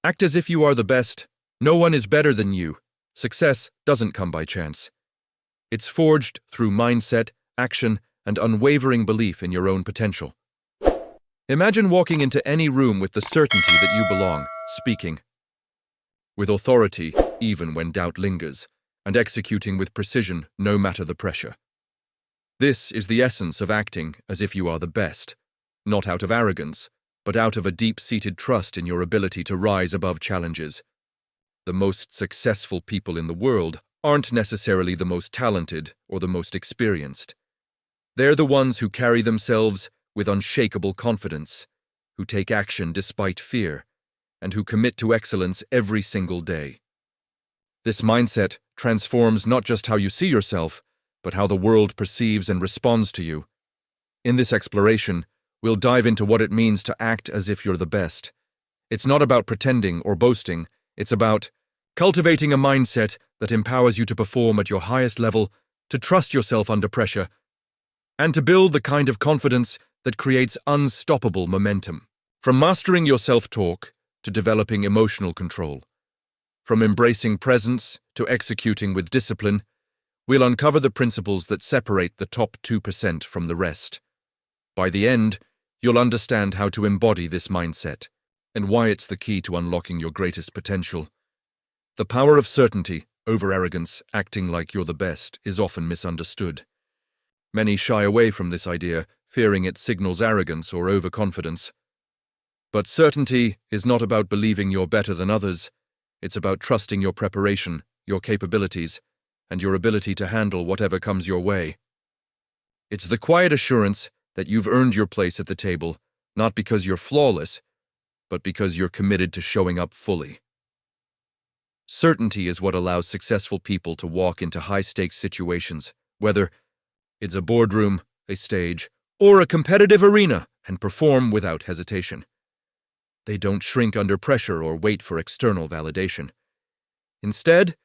Act as if you are the best. No one is better than you. Success doesn't come by chance. It's forged through mindset, action, and unwavering belief in your own potential. Imagine walking into any room with the certainty that you belong, speaking with authority, even when doubt lingers, and executing with precision no matter the pressure. This is the essence of acting as if you are the best, not out of arrogance, but out of a deep-seated trust in your ability to rise above challenges. The most successful people in the world aren't necessarily the most talented or the most experienced. They're the ones who carry themselves with unshakable confidence, who take action despite fear, and who commit to excellence every single day. This mindset transforms not just how you see yourself, but how the world perceives and responds to you. In this exploration, we'll dive into what it means to act as if you're the best. It's not about pretending or boasting, it's about cultivating a mindset that empowers you to perform at your highest level, to trust yourself under pressure, and to build the kind of confidence that creates unstoppable momentum. From mastering your self-talk to developing emotional control, from embracing presence to executing with discipline, we'll uncover the principles that separate the top 2% from the rest. By the end, you'll understand how to embody this mindset and why it's the key to unlocking your greatest potential. The power of certainty over arrogance, acting like you're the best, is often misunderstood. Many shy away from this idea, fearing it signals arrogance or overconfidence. But certainty is not about believing you're better than others. It's about trusting your preparation, your capabilities, and your ability to handle whatever comes your way. It's the quiet assurance that you've earned your place at the table, not because you're flawless, but because you're committed to showing up fully. Certainty is what allows successful people to walk into high-stakes situations, whether it's a boardroom, a stage, or a competitive arena, and perform without hesitation. They don't shrink under pressure or wait for external validation. Instead,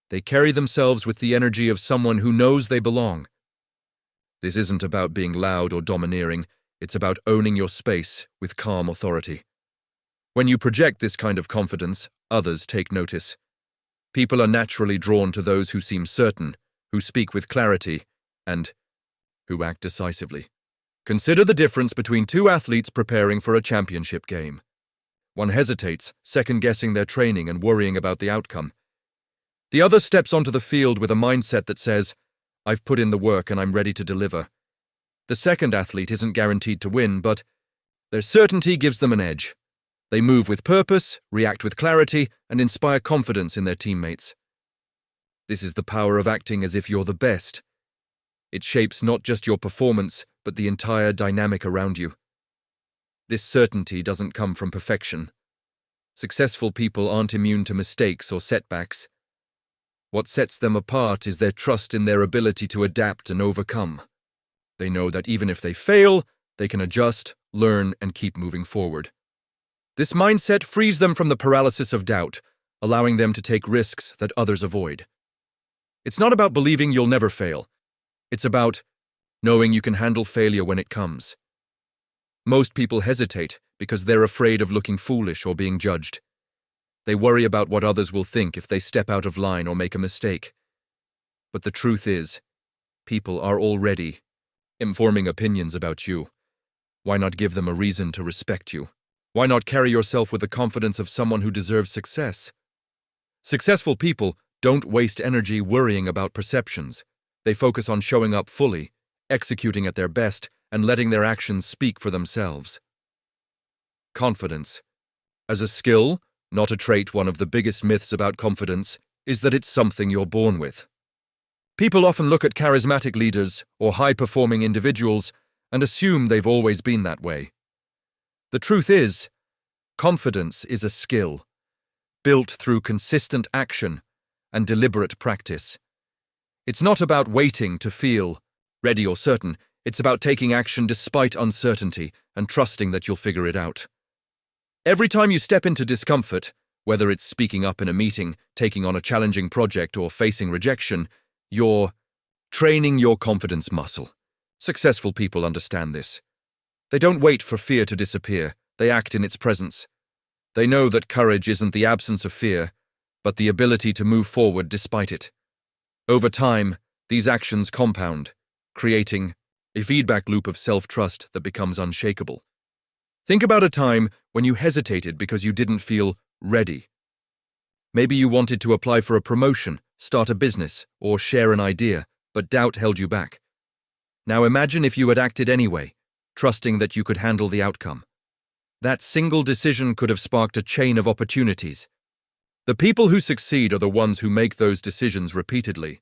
they carry themselves with the energy of someone who knows they belong. This isn't about being loud or domineering, it's about owning your space with calm authority. When you project this kind of confidence, others take notice. People are naturally drawn to those who seem certain, who speak with clarity, and who act decisively. Consider the difference between two athletes preparing for a championship game. One hesitates, second-guessing their training and worrying about the outcome. The other steps onto the field with a mindset that says, "I've put in the work and I'm ready to deliver." The second athlete isn't guaranteed to win, but their certainty gives them an edge. They move with purpose, react with clarity, and inspire confidence in their teammates. This is the power of acting as if you're the best. It shapes not just your performance, but the entire dynamic around you. This certainty doesn't come from perfection. Successful people aren't immune to mistakes or setbacks. What sets them apart is their trust in their ability to adapt and overcome. They know that even if they fail, they can adjust, learn, and keep moving forward. This mindset frees them from the paralysis of doubt, allowing them to take risks that others avoid. It's not about believing you'll never fail. It's about knowing you can handle failure when it comes. Most people hesitate because they're afraid of looking foolish or being judged. They worry about what others will think if they step out of line or make a mistake. But the truth is, people are already informing opinions about you. Why not give them a reason to respect you? Why not carry yourself with the confidence of someone who deserves success? Successful people don't waste energy worrying about perceptions. They focus on showing up fully, executing at their best, and letting their actions speak for themselves. Confidence. As a skill, not a trait, one of the biggest myths about confidence is that it's something you're born with. People often look at charismatic leaders or high-performing individuals and assume they've always been that way. The truth is, confidence is a skill, built through consistent action and deliberate practice. It's not about waiting to feel ready or certain. It's about taking action despite uncertainty and trusting that you'll figure it out. Every time you step into discomfort, whether it's speaking up in a meeting, taking on a challenging project, or facing rejection, you're training your confidence muscle. Successful people understand this. They don't wait for fear to disappear. They act in its presence. They know that courage isn't the absence of fear, but the ability to move forward despite it. Over time, these actions compound, creating a feedback loop of self-trust that becomes unshakable. Think about a time when you hesitated because you didn't feel ready. Maybe you wanted to apply for a promotion, start a business, or share an idea, but doubt held you back. Now imagine if you had acted anyway, trusting that you could handle the outcome. That single decision could have sparked a chain of opportunities. The people who succeed are the ones who make those decisions repeatedly.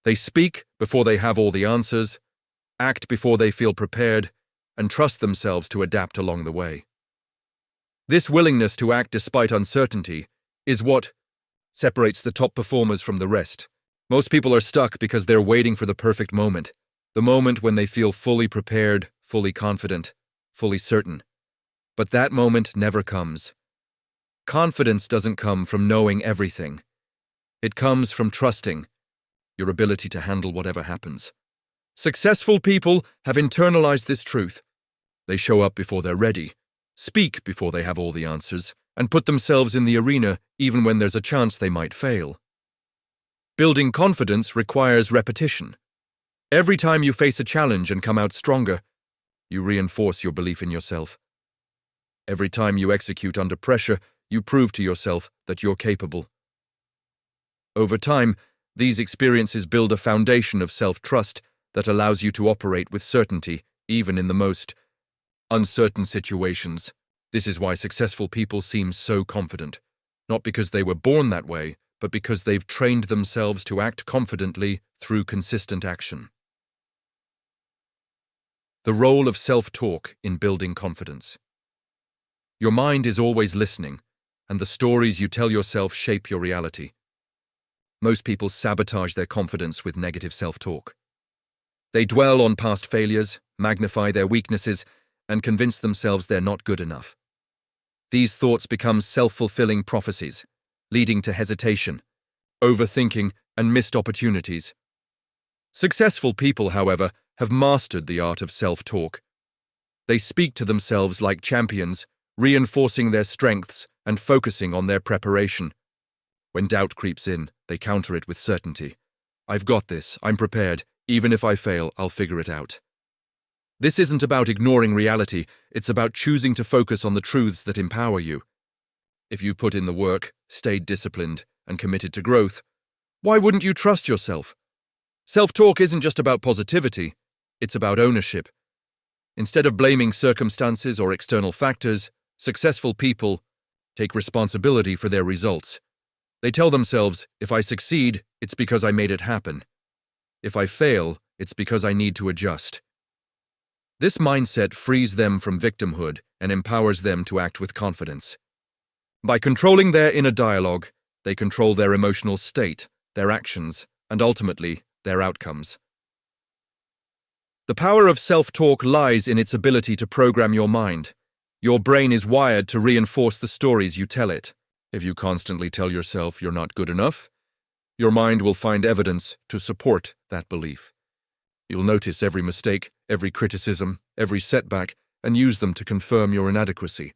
They speak before they have all the answers, act before they feel prepared, and trust themselves to adapt along the way. This willingness to act despite uncertainty is what separates the top performers from the rest. Most people are stuck because they're waiting for the perfect moment, the moment when they feel fully prepared, fully confident, fully certain. But that moment never comes. Confidence doesn't come from knowing everything. It comes from trusting your ability to handle whatever happens. Successful people have internalized this truth. They show up before they're ready, speak before they have all the answers, and put themselves in the arena even when there's a chance they might fail. Building confidence requires repetition. Every time you face a challenge and come out stronger, you reinforce your belief in yourself. Every time you execute under pressure, you prove to yourself that you're capable. Over time, these experiences build a foundation of self-trust that allows you to operate with certainty, even in the most uncertain situations. This is why successful people seem so confident, not because they were born that way, but because they've trained themselves to act confidently through consistent action. The role of self-talk in building confidence. Your mind is always listening, and the stories you tell yourself shape your reality. Most people sabotage their confidence with negative self-talk. They dwell on past failures, magnify their weaknesses, and convince themselves they're not good enough. These thoughts become self-fulfilling prophecies, leading to hesitation, overthinking, and missed opportunities. Successful people, however, have mastered the art of self-talk. They speak to themselves like champions, reinforcing their strengths and focusing on their preparation. When doubt creeps in, they counter it with certainty. I've got this, I'm prepared, even if I fail, I'll figure it out. This isn't about ignoring reality, it's about choosing to focus on the truths that empower you. If you've put in the work, stayed disciplined, and committed to growth, why wouldn't you trust yourself? Self-talk isn't just about positivity, it's about ownership. Instead of blaming circumstances or external factors, successful people take responsibility for their results. They tell themselves, if I succeed, it's because I made it happen. If I fail, it's because I need to adjust. This mindset frees them from victimhood and empowers them to act with confidence. By controlling their inner dialogue, they control their emotional state, their actions, and ultimately, their outcomes. The power of self-talk lies in its ability to program your mind. Your brain is wired to reinforce the stories you tell it. If you constantly tell yourself you're not good enough, your mind will find evidence to support that belief. You'll notice every mistake, every criticism, every setback, and use them to confirm your inadequacy.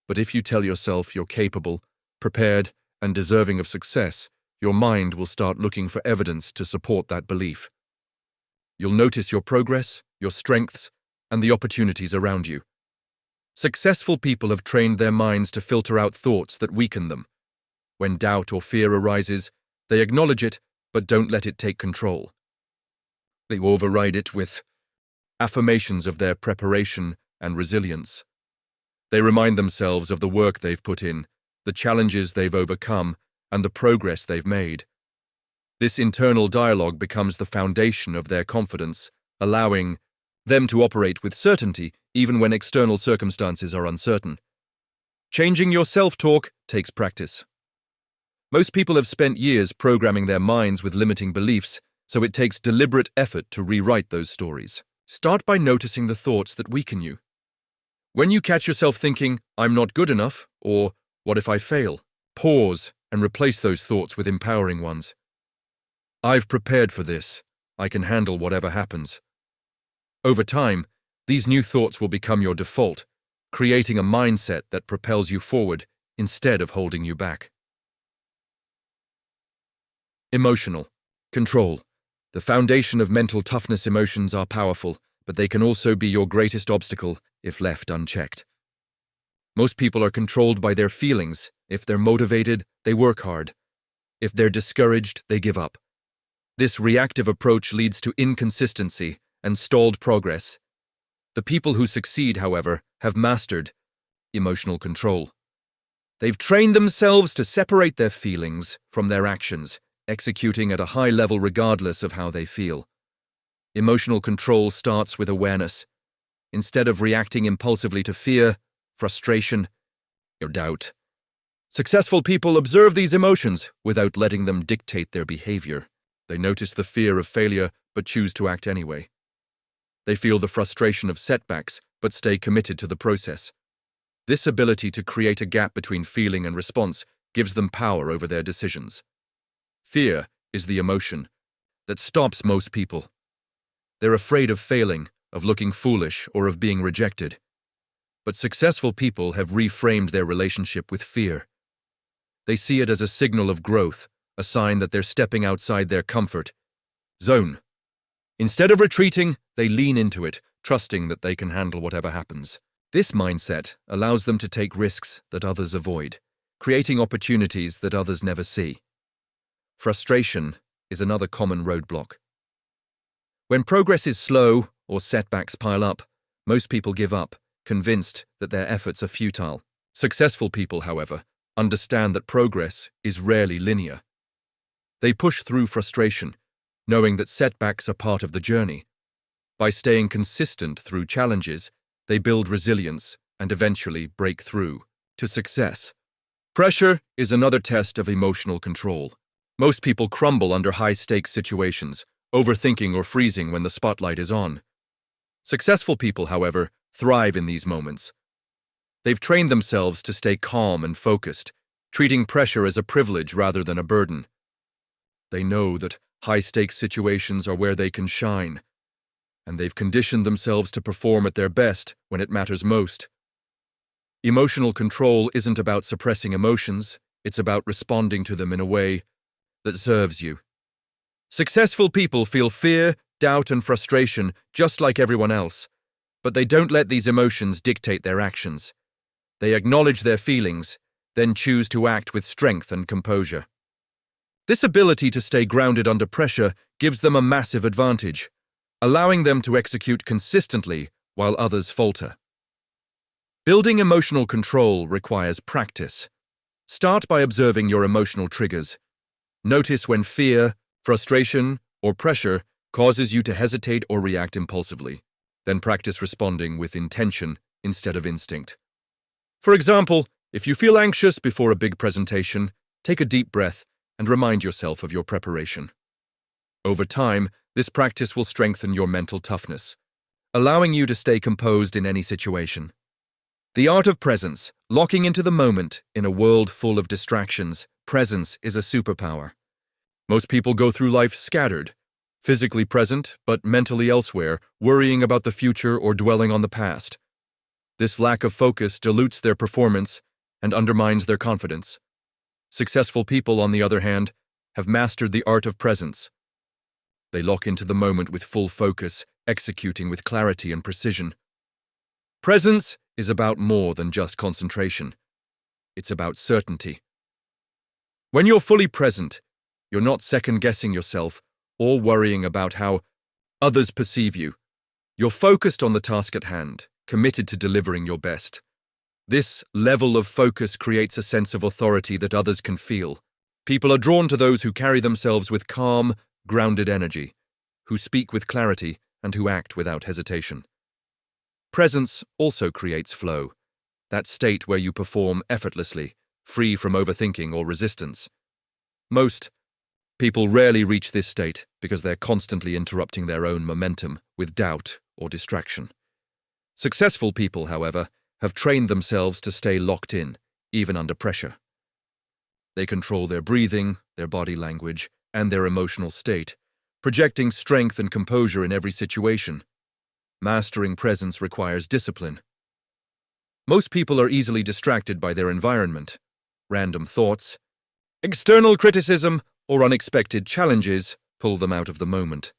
But if you tell yourself you're capable, prepared, and deserving of success, your mind will start looking for evidence to support that belief. You'll notice your progress, your strengths, and the opportunities around you. Successful people have trained their minds to filter out thoughts that weaken them. When doubt or fear arises, they acknowledge it, but don't let it take control. They override it with affirmations of their preparation and resilience. They remind themselves of the work they've put in, the challenges they've overcome, and the progress they've made. This internal dialogue becomes the foundation of their confidence, allowing them to operate with certainty even when external circumstances are uncertain. Changing your self-talk takes practice. Most people have spent years programming their minds with limiting beliefs, so it takes deliberate effort to rewrite those stories. Start by noticing the thoughts that weaken you. When you catch yourself thinking, I'm not good enough, or what if I fail? Pause and replace those thoughts with empowering ones. I've prepared for this. I can handle whatever happens. Over time, these new thoughts will become your default, creating a mindset that propels you forward instead of holding you back. Emotional control. The foundation of mental toughness. Emotions are powerful, but they can also be your greatest obstacle if left unchecked. Most people are controlled by their feelings. If they're motivated, they work hard. If they're discouraged, they give up. This reactive approach leads to inconsistency and stalled progress. The people who succeed, however, have mastered emotional control. They've trained themselves to separate their feelings from their actions, executing at a high level regardless of how they feel. Emotional control starts with awareness. Instead of reacting impulsively to fear, frustration, or doubt, successful people observe these emotions without letting them dictate their behavior. They notice the fear of failure but choose to act anyway. They feel the frustration of setbacks but stay committed to the process. This ability to create a gap between feeling and response gives them power over their decisions. Fear is the emotion that stops most people. They're afraid of failing, of looking foolish, or of being rejected. But successful people have reframed their relationship with fear. They see it as a signal of growth, a sign that they're stepping outside their comfort zone. Instead of retreating, they lean into it, trusting that they can handle whatever happens. This mindset allows them to take risks that others avoid, creating opportunities that others never see. Frustration is another common roadblock. When progress is slow or setbacks pile up, most people give up, convinced that their efforts are futile. Successful people, however, understand that progress is rarely linear. They push through frustration, knowing that setbacks are part of the journey. By staying consistent through challenges, they build resilience and eventually break through to success. Pressure is another test of emotional control. Most people crumble under high-stakes situations, overthinking or freezing when the spotlight is on. Successful people, however, thrive in these moments. They've trained themselves to stay calm and focused, treating pressure as a privilege rather than a burden. They know that high-stakes situations are where they can shine, and they've conditioned themselves to perform at their best when it matters most. Emotional control isn't about suppressing emotions, it's about responding to them in a way that serves you. Successful people feel fear, doubt, and frustration just like everyone else, but they don't let these emotions dictate their actions. They acknowledge their feelings, then choose to act with strength and composure. This ability to stay grounded under pressure gives them a massive advantage, allowing them to execute consistently while others falter. Building emotional control requires practice. Start by observing your emotional triggers. Notice when fear, frustration, or pressure causes you to hesitate or react impulsively. Then practice responding with intention instead of instinct. For example, if you feel anxious before a big presentation, take a deep breath and remind yourself of your preparation. Over time, this practice will strengthen your mental toughness, allowing you to stay composed in any situation. The art of presence, locking into the moment in a world full of distractions. Presence is a superpower. Most people go through life scattered, physically present but mentally elsewhere, worrying about the future or dwelling on the past. This lack of focus dilutes their performance and undermines their confidence. Successful people, on the other hand, have mastered the art of presence. They lock into the moment with full focus, executing with clarity and precision. Presence is about more than just concentration. It's about certainty. When you're fully present, you're not second-guessing yourself or worrying about how others perceive you. You're focused on the task at hand, committed to delivering your best. This level of focus creates a sense of authority that others can feel. People are drawn to those who carry themselves with calm, grounded energy, who speak with clarity, and who act without hesitation. Presence also creates flow, that state where you perform effortlessly, free from overthinking or resistance. Most people rarely reach this state because they're constantly interrupting their own momentum with doubt or distraction. Successful people, however, have trained themselves to stay locked in, even under pressure. They control their breathing, their body language, and their emotional state, projecting strength and composure in every situation. Mastering presence requires discipline. Most people are easily distracted by their environment. Random thoughts, external criticism, or unexpected challenges pull them out of the moment.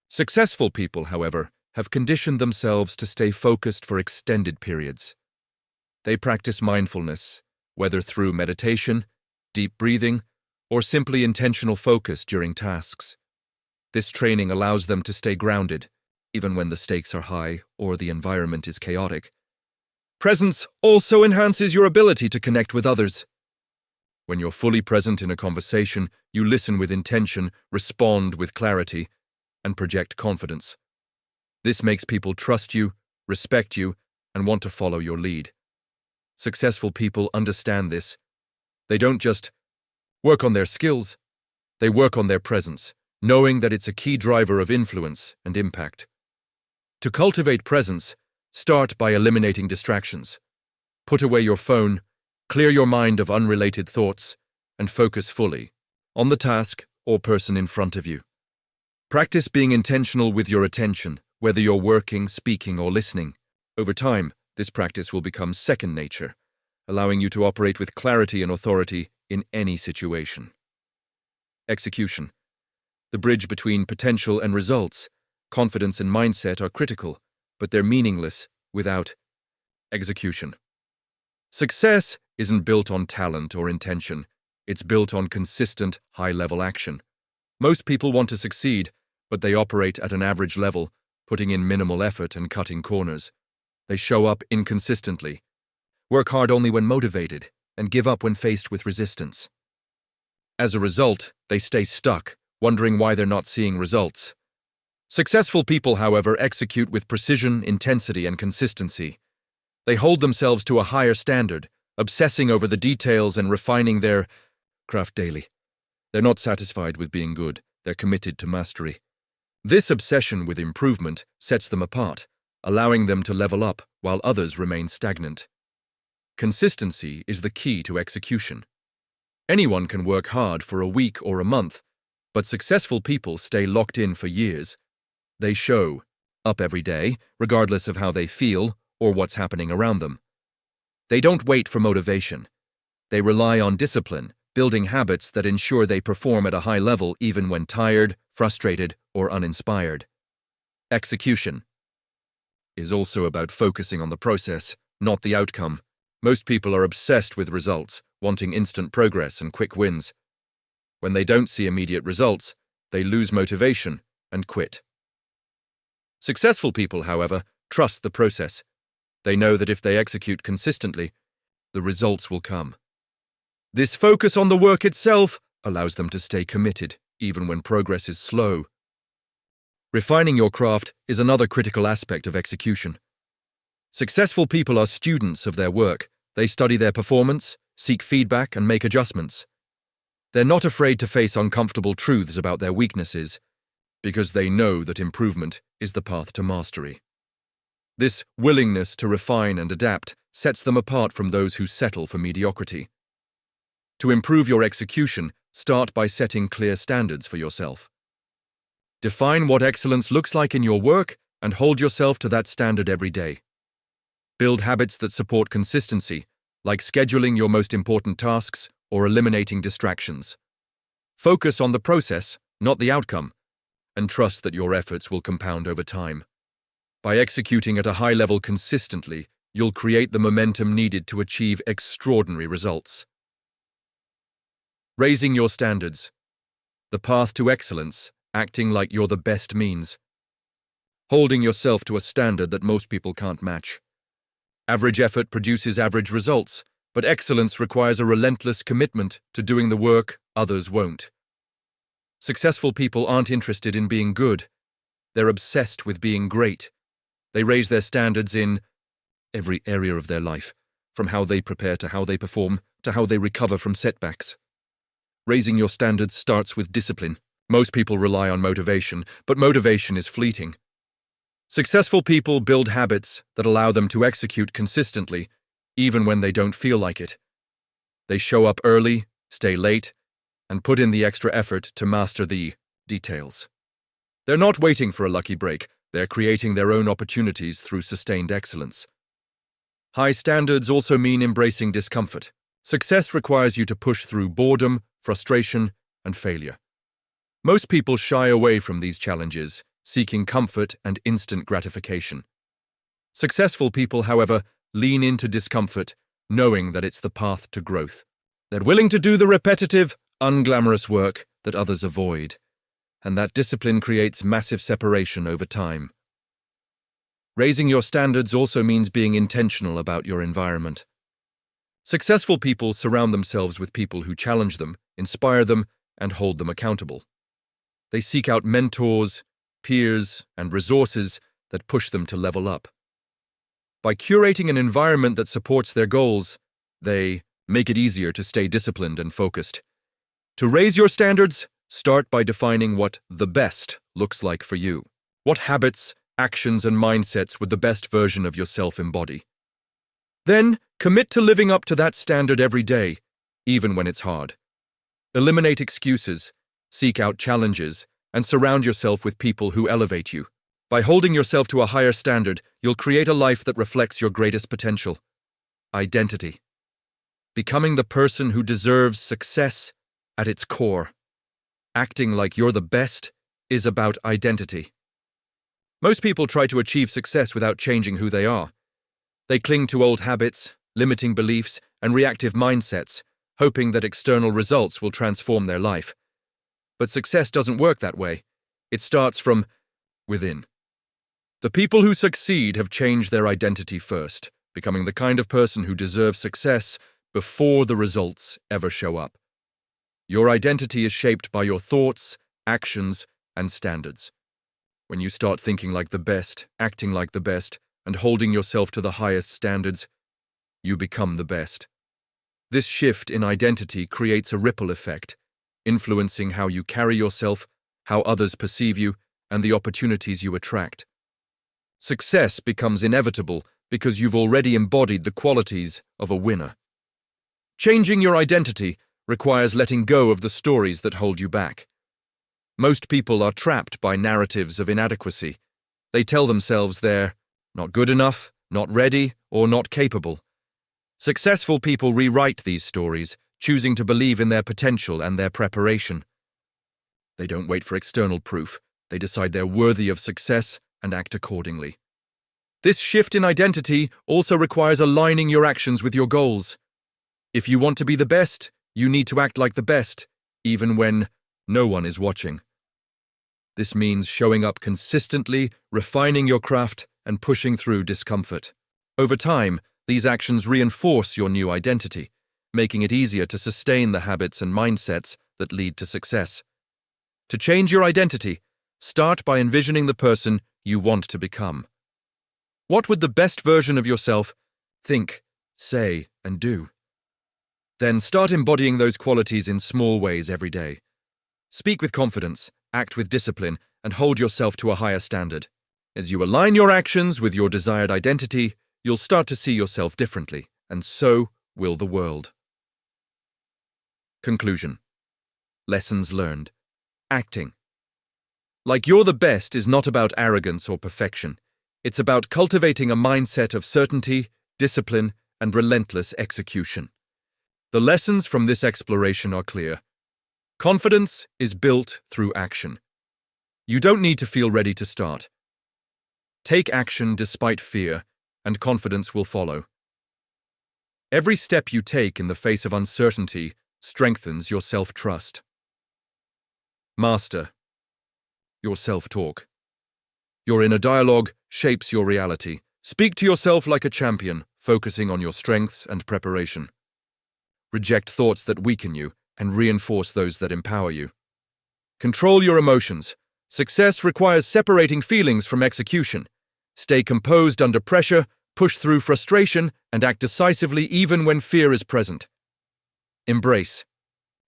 Successful people, however, have conditioned themselves to stay focused for extended periods. They practice mindfulness, whether through meditation, deep breathing, or simply intentional focus during tasks. This training allows them to stay grounded, even when the stakes are high or the environment is chaotic. Presence also enhances your ability to connect with others. When you're fully present in a conversation, you listen with intention, respond with clarity, and project confidence. This makes people trust you, respect you, and want to follow your lead. Successful people understand this. They don't just work on their skills, they work on their presence, knowing that it's a key driver of influence and impact. To cultivate presence, start by eliminating distractions. Put away your phone, clear your mind of unrelated thoughts, and focus fully on the task or person in front of you. Practice being intentional with your attention, whether you're working, speaking, or listening. Over time, this practice will become second nature, allowing you to operate with clarity and authority in any situation. Execution. The bridge between potential and results, confidence and mindset are critical, but they're meaningless without execution. Success isn't built on talent or intention. It's built on consistent, high-level action. Most people want to succeed, but they operate at an average level, putting in minimal effort and cutting corners. They show up inconsistently, work hard only when motivated, and give up when faced with resistance. As a result, they stay stuck, wondering why they're not seeing results. Successful people, however, execute with precision, intensity, and consistency. They hold themselves to a higher standard, obsessing over the details and refining their craft daily. They're not satisfied with being good, they're committed to mastery. This obsession with improvement sets them apart, allowing them to level up while others remain stagnant. Consistency is the key to execution. Anyone can work hard for a week or a month, but successful people stay locked in for years. They show up every day, regardless of how they feel or what's happening around them. They don't wait for motivation. They rely on discipline, building habits that ensure they perform at a high level even when tired, frustrated, or uninspired. Execution is also about focusing on the process, not the outcome. Most people are obsessed with results, wanting instant progress and quick wins. When they don't see immediate results, they lose motivation and quit. Successful people, however, trust the process. They know that if they execute consistently, the results will come. This focus on the work itself allows them to stay committed, even when progress is slow. Refining your craft is another critical aspect of execution. Successful people are students of their work. They study their performance, seek feedback, and make adjustments. They're not afraid to face uncomfortable truths about their weaknesses, because they know that improvement is the path to mastery. This willingness to refine and adapt sets them apart from those who settle for mediocrity. To improve your execution, start by setting clear standards for yourself. Define what excellence looks like in your work and hold yourself to that standard every day. Build habits that support consistency, like scheduling your most important tasks or eliminating distractions. Focus on the process, not the outcome, and trust that your efforts will compound over time. By executing at a high level consistently, you'll create the momentum needed to achieve extraordinary results. Raising your standards. The path to excellence, acting like you're the best means. Holding yourself to a standard that most people can't match. Average effort produces average results, but excellence requires a relentless commitment to doing the work others won't. Successful people aren't interested in being good. They're obsessed with being great. They raise their standards in every area of their life, from how they prepare to how they perform to how they recover from setbacks. Raising your standards starts with discipline. Most people rely on motivation, but motivation is fleeting. Successful people build habits that allow them to execute consistently, even when they don't feel like it. They show up early, stay late, and put in the extra effort to master the details. They're not waiting for a lucky break, they're creating their own opportunities through sustained excellence. High standards also mean embracing discomfort. Success requires you to push through boredom, frustration, and failure. Most people shy away from these challenges, seeking comfort and instant gratification. Successful people, however, lean into discomfort, knowing that it's the path to growth. They're willing to do the repetitive, unglamorous work that others avoid, and that discipline creates massive separation over time. Raising your standards also means being intentional about your environment. Successful people surround themselves with people who challenge them, inspire them, and hold them accountable. They seek out mentors, peers, and resources that push them to level up. By curating an environment that supports their goals, they make it easier to stay disciplined and focused. To raise your standards, start by defining what the best looks like for you. What habits, actions, and mindsets would the best version of yourself embody? Then, commit to living up to that standard every day, even when it's hard. Eliminate excuses, seek out challenges, and surround yourself with people who elevate you. By holding yourself to a higher standard, you'll create a life that reflects your greatest potential. Identity. Becoming the person who deserves success at its core. Acting like you're the best is about identity. Most people try to achieve success without changing who they are. They cling to old habits, limiting beliefs, and reactive mindsets, hoping that external results will transform their life. But success doesn't work that way. It starts from within. The people who succeed have changed their identity first, becoming the kind of person who deserves success before the results ever show up. Your identity is shaped by your thoughts, actions, and standards. When you start thinking like the best, acting like the best, and holding yourself to the highest standards, you become the best. This shift in identity creates a ripple effect, influencing how you carry yourself, how others perceive you, and the opportunities you attract. Success becomes inevitable because you've already embodied the qualities of a winner. Changing your identity requires letting go of the stories that hold you back. Most people are trapped by narratives of inadequacy. They tell themselves they're not good enough, not ready, or not capable. Successful people rewrite these stories, choosing to believe in their potential and their preparation. They don't wait for external proof. They decide they're worthy of success and act accordingly. This shift in identity also requires aligning your actions with your goals. If you want to be the best, you need to act like the best, even when no one is watching. This means showing up consistently, refining your craft, and pushing through discomfort. Over time, these actions reinforce your new identity, making it easier to sustain the habits and mindsets that lead to success. To change your identity, start by envisioning the person you want to become. What would the best version of yourself think, say, and do? Then start embodying those qualities in small ways every day. Speak with confidence, act with discipline, and hold yourself to a higher standard. As you align your actions with your desired identity, you'll start to see yourself differently, and so will the world. Conclusion. Lessons learned. Acting. Like you're the best is not about arrogance or perfection. It's about cultivating a mindset of certainty, discipline, and relentless execution. The lessons from this exploration are clear. Confidence is built through action. You don't need to feel ready to start. Take action despite fear, and confidence will follow. Every step you take in the face of uncertainty strengthens your self-trust. Master your self-talk. Your inner dialogue shapes your reality. Speak to yourself like a champion, focusing on your strengths and preparation. Reject thoughts that weaken you and reinforce those that empower you. Control your emotions. Success requires separating feelings from execution. Stay composed under pressure, push through frustration, and act decisively even when fear is present. Embrace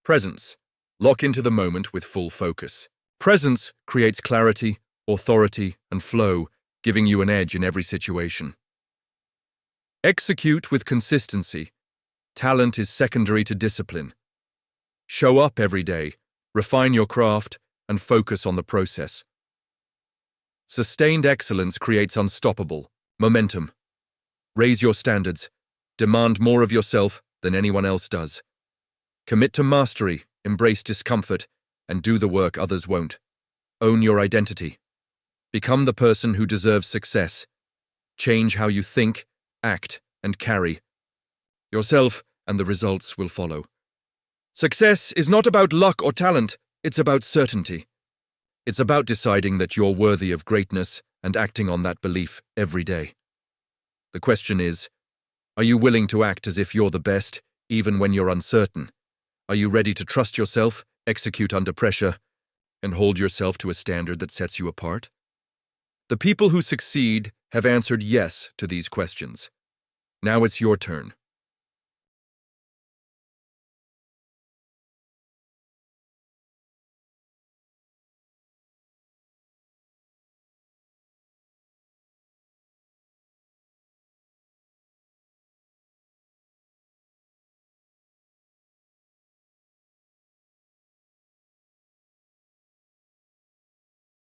presence. Lock into the moment with full focus. Presence creates clarity, authority, and flow, giving you an edge in every situation. Execute with consistency. Talent is secondary to discipline. Show up every day, refine your craft, and focus on the process. Sustained excellence creates unstoppable momentum. Raise your standards. Demand more of yourself than anyone else does. Commit to mastery, embrace discomfort, and do the work others won't. Own your identity. Become the person who deserves success. Change how you think, act, and carry yourself, and the results will follow. Success is not about luck or talent, it's about certainty. It's about deciding that you're worthy of greatness and acting on that belief every day. The question is, are you willing to act as if you're the best, even when you're uncertain? Are you ready to trust yourself, execute under pressure, and hold yourself to a standard that sets you apart? The people who succeed have answered yes to these questions. Now it's your turn.